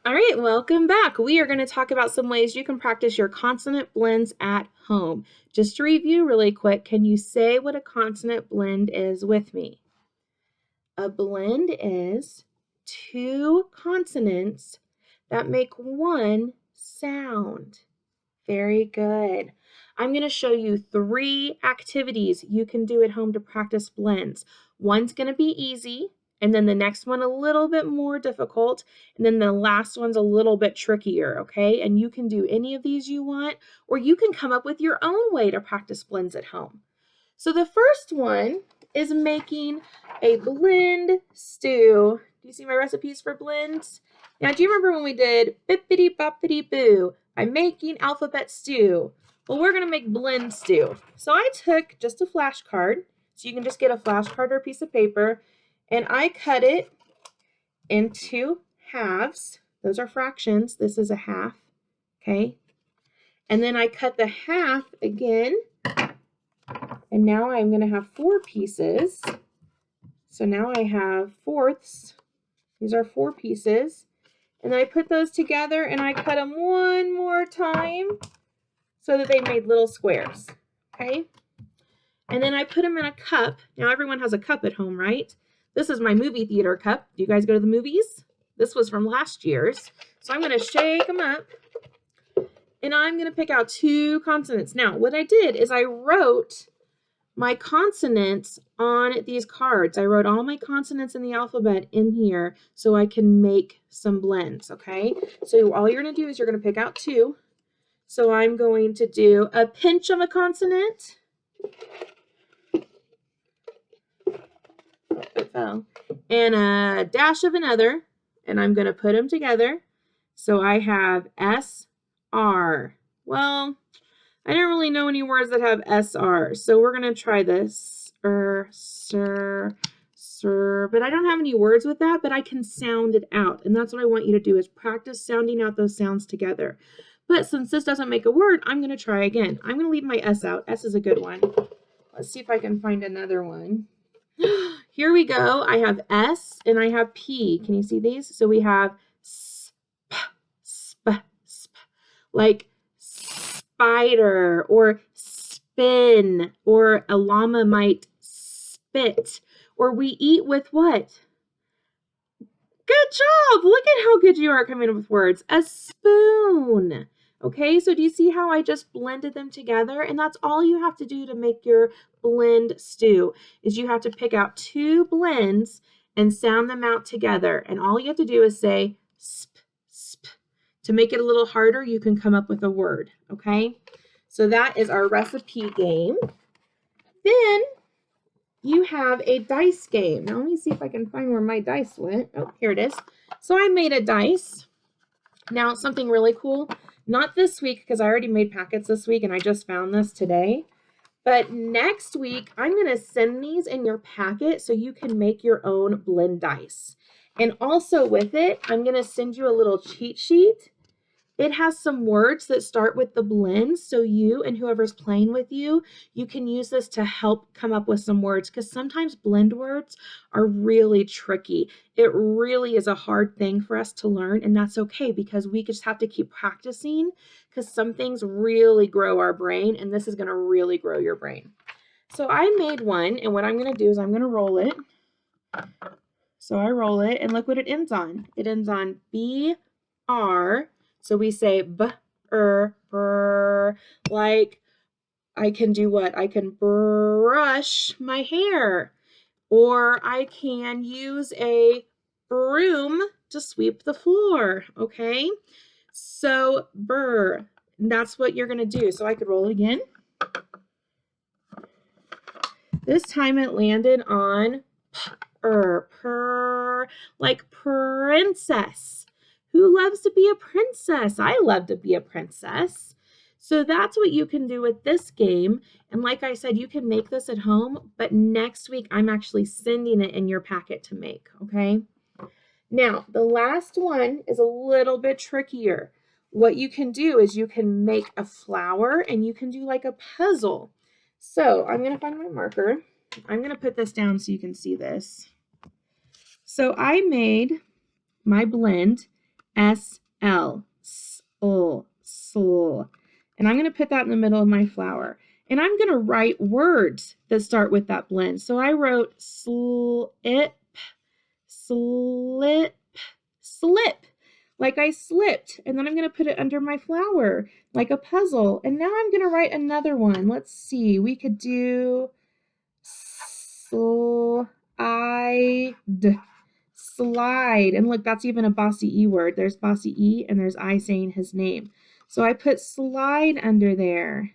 All right, welcome back. We are going to talk about some ways you can practice your consonant blends at home. Just to review really quick, can you say what a consonant blend is with me? A blend is two consonants that make one sound. Very good. I'm going to show you 3 activities you can do at home to practice blends. One's going to be easy, and then the next one a little bit more difficult, and then the last one's a little bit trickier, okay? And you can do any of these you want, or you can come up with your own way to practice blends at home. So the first one is making a blend stew. Do you see my recipes for blends? Now, do you remember when we did bippity boppity boo? I'm making alphabet stew. Well, we're going to make blend stew. So I took just a flashcard. So you can just get a flashcard or a piece of paper. And I cut it into halves. Those are fractions. This is a half. Okay. And then I cut the half again. And now I'm going to have 4 pieces. So now I have fourths. These are 4 pieces. And then I put those together and I cut them one more time so that they made little squares. Okay? And then I put them in a cup. Now everyone has a cup at home, right? This is my movie theater cup. Do you guys go to the movies? This was from last year's. So I'm going to shake them up. And I'm going to pick out 2 consonants. Now, what I did is I wrote my consonants on these cards. I wrote all my consonants in the alphabet in here so I can make some blends, okay? So all you're going to do is you're going to pick out 2. So I'm going to do a pinch of a consonant. It fell. And a dash of another. And I'm going to put them together. So I have S-R. Well, I don't really know any words that have SR, so we're going to try this. Sir, but I don't have any words with that, but I can sound it out. And that's what I want you to do is practice sounding out those sounds together. But since this doesn't make a word, I'm going to try again. I'm going to leave my S out. S is a good one. Let's see if I can find another one. Here we go. I have S and I have P. Can you see these? So we have sp, like spider or spin, or a llama might spit, or we eat with what? Good job! Look at how good you are coming up with words. A spoon. Okay, so do you see how I just blended them together? And that's all you have to do to make your blend stew, is you have to pick out 2 blends and sound them out together. And all you have to do is say sp, sp. To make it a little harder, you can come up with a word, okay? So that is our recipe game. Then you have a dice game. Now let me see if I can find where my dice went. Oh, here it is. So I made a dice. Now something really cool, not this week because I already made packets this week and I just found this today. But next week, I'm going to send these in your packet so you can make your own blend dice. And also with it, I'm going to send you a little cheat sheet. It has some words that start with the blends, so you and whoever's playing with you, you can use this to help come up with some words, because sometimes blend words are really tricky. It really is a hard thing for us to learn, and that's okay, because we just have to keep practicing, because some things really grow our brain, and this is going to really grow your brain. So I made one, and what I'm going to do is I'm going to roll it. So I roll it, and look what it ends on. It ends on B-R. So we say brr, like I can do what? I can brush my hair, or I can use a broom to sweep the floor, okay? So brr, that's what you're gonna do. So I could roll it again. This time it landed on purr, like princess. Who loves to be a princess? I love to be a princess. So that's what you can do with this game. And like I said, you can make this at home, but next week I'm actually sending it in your packet to make, okay? Now, the last one is a little bit trickier. What you can do is you can make a flower and you can do like a puzzle. So I'm going to find my marker. I'm going to put this down so you can see this. So I made my blend, S-L, sol. And I'm going to put that in the middle of my flower. And I'm going to write words that start with that blend. So I wrote slip, slip, slip, like I slipped. And then I'm going to put it under my flower like a puzzle. And now I'm going to write another one. Let's see. We could do slide. Slide. And look, that's even a bossy E word. There's bossy E and there's I saying his name. So I put slide under there.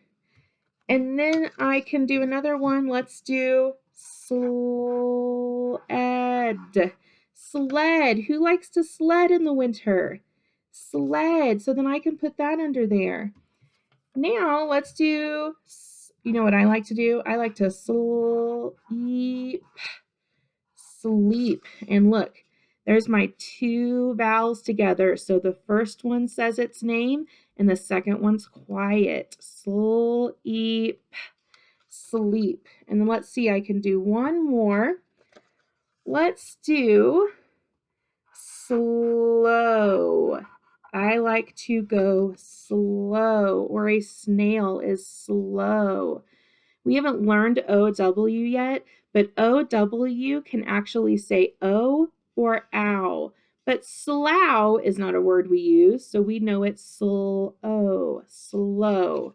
And then I can do another one. Let's do sled. Sled. Who likes to sled in the winter? Sled. So then I can put that under there. Now let's do, you know what I like to do? I like to sleep. Sleep. And look, there's my two vowels together. So the first one says its name and the second one's quiet. Sleep. Sleep. And then let's see, I can do one more. Let's do slow. I like to go slow, or a snail is slow. We haven't learned OW yet, but OW can actually say O or ow. But slow is not a word we use, so we know it's slow, slow.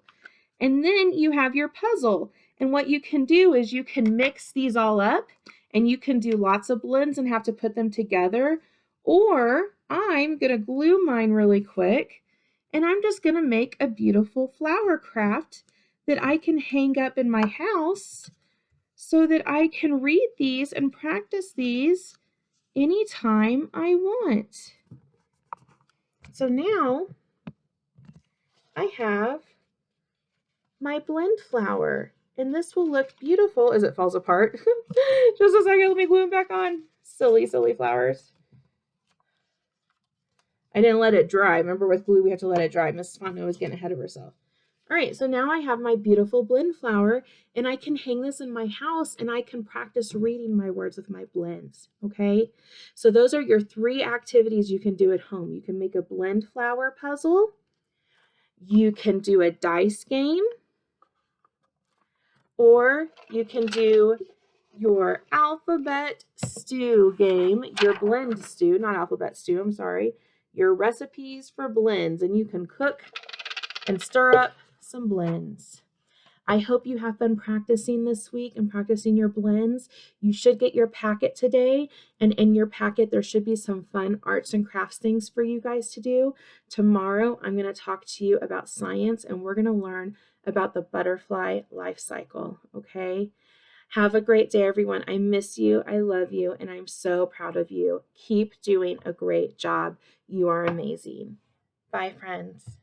And then you have your puzzle. And what you can do is you can mix these all up, and you can do lots of blends and have to put them together. Or I'm going to glue mine really quick, and I'm just going to make a beautiful flower craft that I can hang up in my house so that I can read these and practice these anytime I want. So now I have my blend flower, and this will look beautiful as it falls apart. Just a second, let me glue them back on. Silly, silly flowers. I didn't let it dry. Remember with glue, we have to let it dry. Mrs. Fontenot was getting ahead of herself. All right, so now I have my beautiful blend flower, and I can hang this in my house, and I can practice reading my words with my blends, okay? So those are your 3 activities you can do at home. You can make a blend flower puzzle. You can do a dice game, or you can do your alphabet stew game, your blend stew, not alphabet stew, I'm sorry, your recipes for blends, and you can cook and stir up some blends. I hope you have fun practicing this week and practicing your blends. You should get your packet today, and in your packet there should be some fun arts and crafts things for you guys to do. Tomorrow I'm going to talk to you about science, and we're going to learn about the butterfly life cycle, okay? Have a great day, everyone. I miss you, I love you, and I'm so proud of you. Keep doing a great job. You are amazing. Bye, friends.